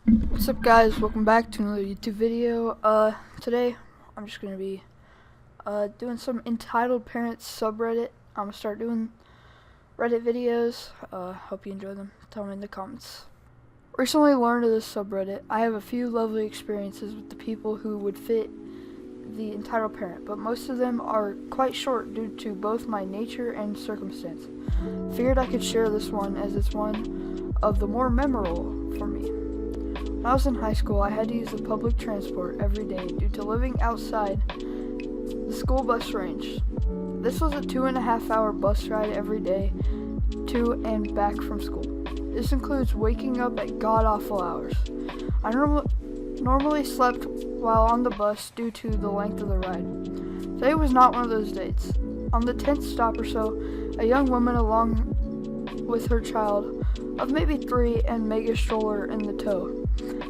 What's up, guys? Welcome back to another YouTube video. Today I'm just gonna be doing some entitled parents subreddit. I'm gonna start doing Reddit videos. Hope you enjoy them. Tell me in the comments. Recently learned of this subreddit. I have a few lovely experiences with the people who would fit the entitled parent, but most of them are quite short due to both my nature and circumstance. Figured I could share this one as it's one of the more memorable for me. When I was in high school, I had to use the public transport every day due to living outside the school bus range. This was a 2.5-hour bus ride every day to and back from school. This includes waking up at god-awful hours. I normally slept while on the bus due to the length of the ride. Today was not one of those days. On the 10th stop or so, a young woman along with her child of maybe 3 and mega stroller in the tow,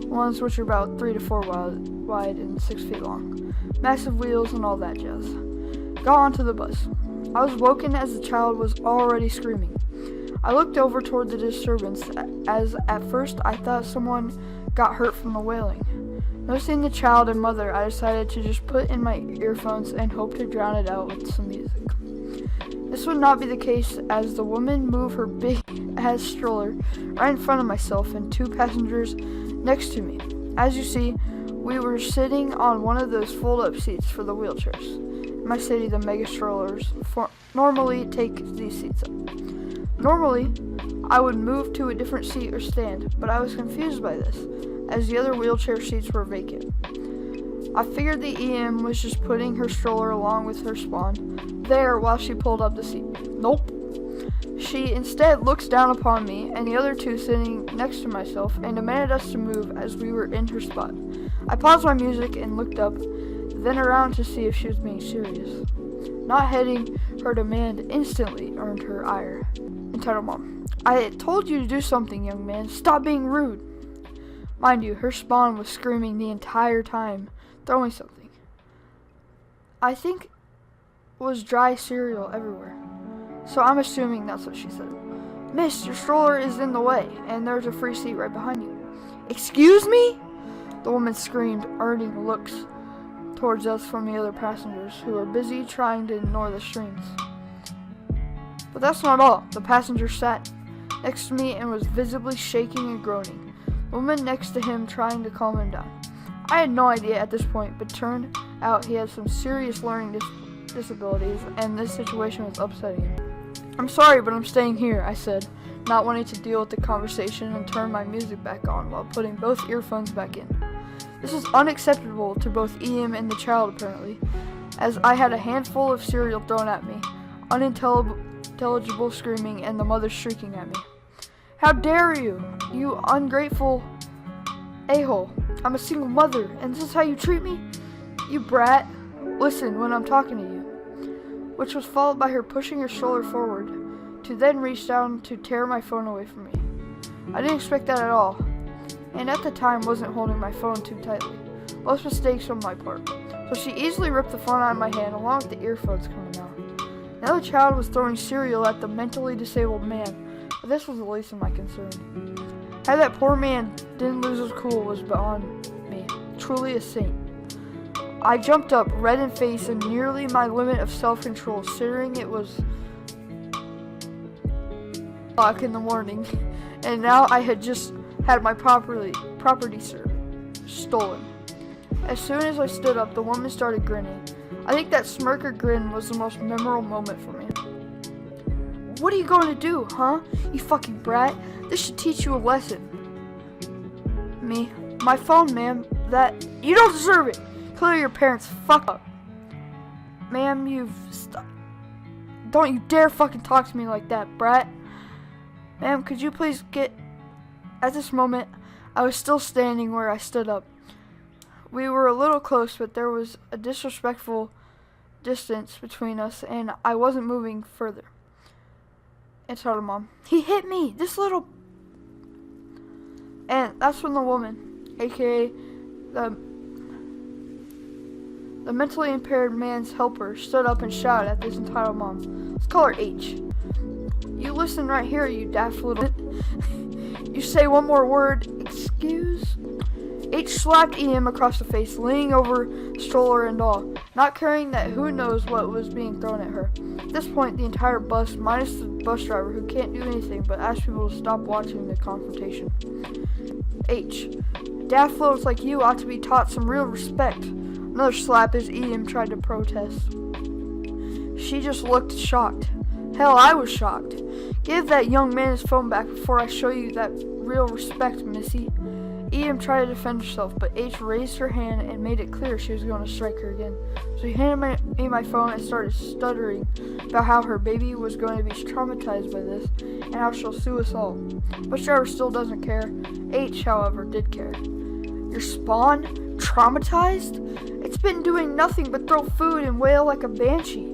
ones which are about 3 to 4 wide and 6 feet long, massive wheels and all that jazz, got onto the bus. I was woken as the child was already screaming. I looked over toward the disturbance as at first I thought someone got hurt from the wailing. Noticing the child and mother, I decided to just put in my earphones and hope to drown it out with some music. This would not be the case as the woman moved her big ass stroller right in front of myself and 2 passengers next to me. As you see, we were sitting on one of those fold-up seats for the wheelchairs. In my city, the mega strollers normally take these seats up. Normally, I would move to a different seat or stand, but I was confused by this, as the other wheelchair seats were vacant. I figured the EM was just putting her stroller along with her spawn there while she pulled up the seat. Nope. She instead looks down upon me and the other 2 sitting next to myself and demanded us to move as we were in her spot. I paused my music and looked up, then around to see if she was being serious. Not heeding her demand instantly earned her ire. Entitled mom. I told you to do something, young man. Stop being rude. Mind you, her spawn was screaming the entire time, throwing something. I think was dry cereal everywhere. So I'm assuming that's what she said. Miss, your stroller is in the way, and there's a free seat right behind you. Excuse me? The woman screamed, earning looks towards us from the other passengers, who were busy trying to ignore the screams. But that's not all. The passenger sat next to me and was visibly shaking and groaning. The woman next to him trying to calm him down. I had no idea at this point, but turned out he had some serious learning disabilities, and this situation was upsetting him. I'm sorry, but I'm staying here, I said, not wanting to deal with the conversation and turn my music back on while putting both earphones back in. This was unacceptable to both EM and the child, apparently, as I had a handful of cereal thrown at me, unintelligible screaming, and the mother shrieking at me. How dare you, you ungrateful a-hole. I'm a single mother, and this is how you treat me? You brat. Listen when I'm talking to you. Which was followed by her pushing her stroller forward, to then reach down to tear my phone away from me. I didn't expect that at all, and at the time wasn't holding my phone too tightly. Most mistakes on my part. So she easily ripped the phone out of my hand along with the earphones coming out. Now the child was throwing cereal at the mentally disabled man, but this was the least of my concern. How that poor man didn't lose his cool was beyond me. Truly a saint. I jumped up, red in face and nearly my limit of self-control, considering it was o'clock in the morning, and now I had just had my property stolen. As soon as I stood up, the woman started grinning. I think that smirk or grin was the most memorable moment for me. What are you going to do, huh? You fucking brat. This should teach you a lesson. Me. My phone, ma'am. That. You don't deserve it. Clear your parents. Fuck up. Ma'am, don't you dare fucking talk to me like that, brat. Ma'am, could you please get. At this moment, I was still standing where I stood up. We were a little close, but there was a disrespectful distance between us, and I wasn't moving further. And told her mom, he hit me, this little. And that's when the woman, aka the mentally impaired man's helper, stood up and shouted at this entitled mom. Let's call her H. You listen right here, you daft little. You say one more word, excuse? H slapped EM across the face, leaning over stroller and all, not caring that who knows what was being thrown at her. At this point, the entire bus, minus the bus driver who can't do anything but ask people to stop watching the confrontation. H. Daft floats like you ought to be taught some real respect. Another slap as EM tried to protest. She just looked shocked. Hell, I was shocked. Give that young man his phone back before I show you that real respect, missy. EM tried to defend herself, but H raised her hand and made it clear she was going to strike her again. So he handed me my phone and started stuttering about how her baby was going to be traumatized by this and how she'll sue us all. Bus driver still doesn't care. H, however, did care. Your spawn? Traumatized? It's been doing nothing but throw food and wail like a banshee.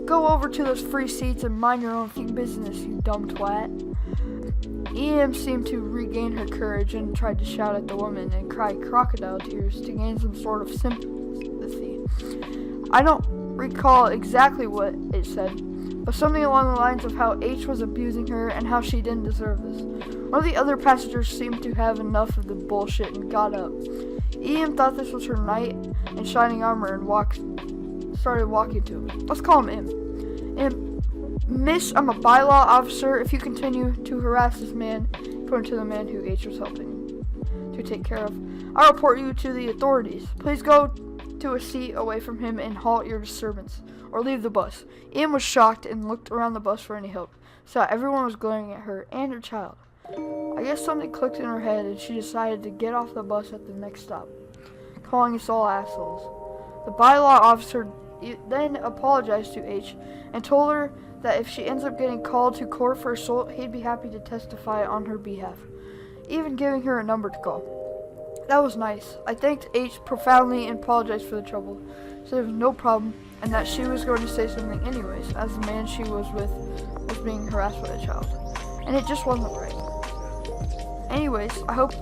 Go over to those free seats and mind your own business, you dumb twat. EM seemed to regain her courage and tried to shout at the woman and cry crocodile tears to gain some sort of sympathy. I don't recall exactly what it said, but something along the lines of how H was abusing her and how she didn't deserve this. One of the other passengers seemed to have enough of the bullshit and got up. EM thought this was her knight in shining armor and started walking to him. Let's call him M. Miss, I'm a bylaw officer. If you continue to harass this man, pointing to the man who H was helping to take care of, I'll report you to the authorities. Please go to a seat away from him and halt your disturbance, or leave the bus. Ian was shocked and looked around the bus for any help. Saw everyone was glaring at her and her child. I guess something clicked in her head and she decided to get off the bus at the next stop, calling us all assholes. The bylaw officer then apologized to H and told her that if she ends up getting called to court for assault, he'd be happy to testify on her behalf, even giving her a number to call. That was nice. I thanked H profoundly and apologized for the trouble, said there was no problem and that she was going to say something anyways, as the man she was with was being harassed by a child, and it just wasn't right. Anyways, I hope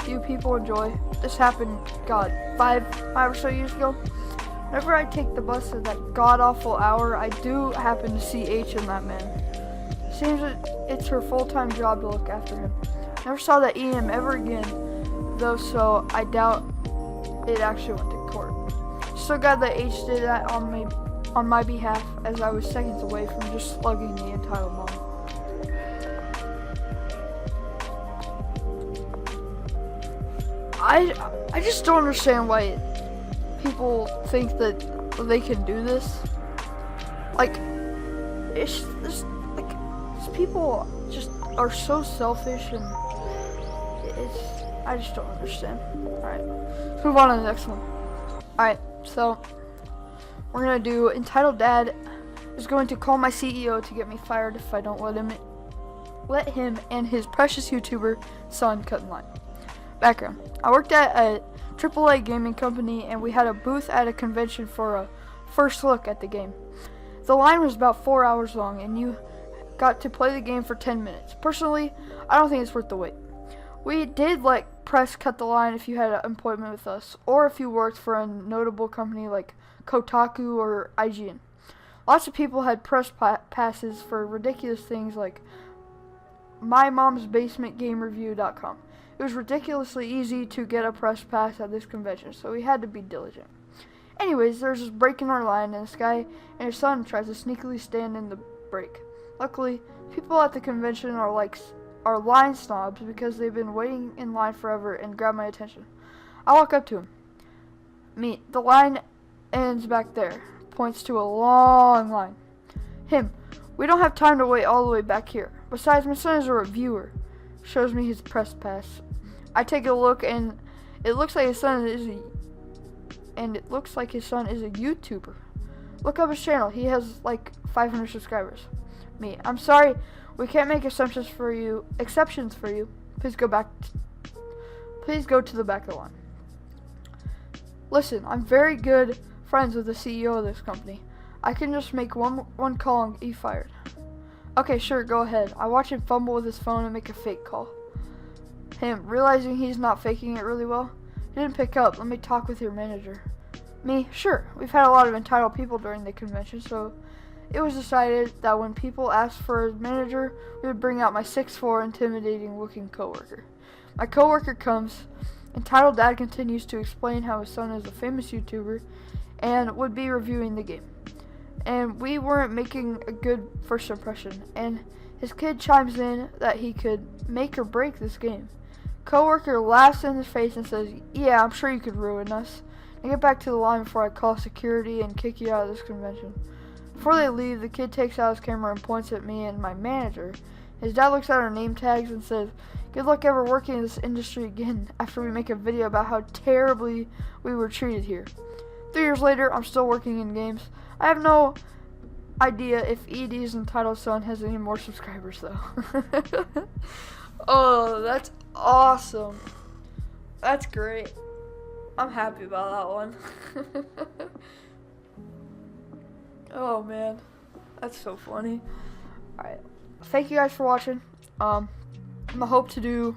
you people enjoy. This happened, God, five or so years ago. Whenever I take the bus at that god-awful hour, I do happen to see H and that man. Seems that it's her full-time job to look after him. Never saw that EM ever again, though, so I doubt it actually went to court. So glad that H did that on my behalf, as I was seconds away from just slugging the entitled mom. I just don't understand why people think that they can do this. Like, it's just, like, these people just are so selfish, and I just don't understand. Alright, let's move on to the next one. Alright, so we're gonna do entitled dad is going to call my CEO to get me fired if I don't let him and his precious YouTuber son cut in line. Background: I worked at a AAA gaming company and we had a booth at a convention for a first look at the game. The line was about 4 hours long and you got to play the game for 10 minutes. Personally, I don't think it's worth the wait. We did let press cut the line if you had an appointment with us, or if you worked for a notable company like Kotaku or IGN. Lots of people had press passes for ridiculous things like mymomsbasementgamereview.com. It was ridiculously easy to get a press pass at this convention, so we had to be diligent. Anyways, there's this break in our line, and this guy and his son tries to sneakily stand in the break. Luckily, people at the convention are line snobs because they've been waiting in line forever and grab my attention. I walk up to him. The line ends back there. Points to a long line. Him. We don't have time to wait all the way back here. Besides, my son is a reviewer. Shows me his press pass. I take a look and it looks like his son is a YouTuber. Look up his channel. He has like 500 subscribers. I'm sorry, we can't make exceptions for you. Please go to the back of the line. Listen, I'm very good friends with the CEO of this company. I can just make one call and be fired. Okay, sure, go ahead. I watch him fumble with his phone and make a fake call. Him, realizing he's not faking it really well. He didn't pick up. Let me talk with your manager. Sure. We've had a lot of entitled people during the convention, so it was decided that when people asked for a manager, we would bring out my 6'4", intimidating-looking coworker. My coworker comes. Entitled Dad continues to explain how his son is a famous YouTuber and would be reviewing the game. And we weren't making a good first impression, and his kid chimes in that he could make or break this game. Coworker laughs in his face and says, "Yeah, I'm sure you could ruin us. Now get back to the line before I call security and kick you out of this convention." Before they leave, the kid takes out his camera and points at me and my manager. His dad looks at our name tags and says, "Good luck ever working in this industry again," after we make a video about how terribly we were treated here. 3 years later, I'm still working in games. I have no idea if ED's entitled son has any more subscribers though. Oh, that's awesome. That's great. I'm happy about that one. Oh man, that's so funny. Alright, thank you guys for watching. I'm gonna hope to do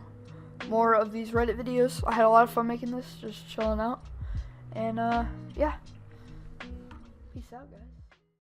more of these Reddit videos. I had a lot of fun making this, just chilling out. And yeah, peace out guys.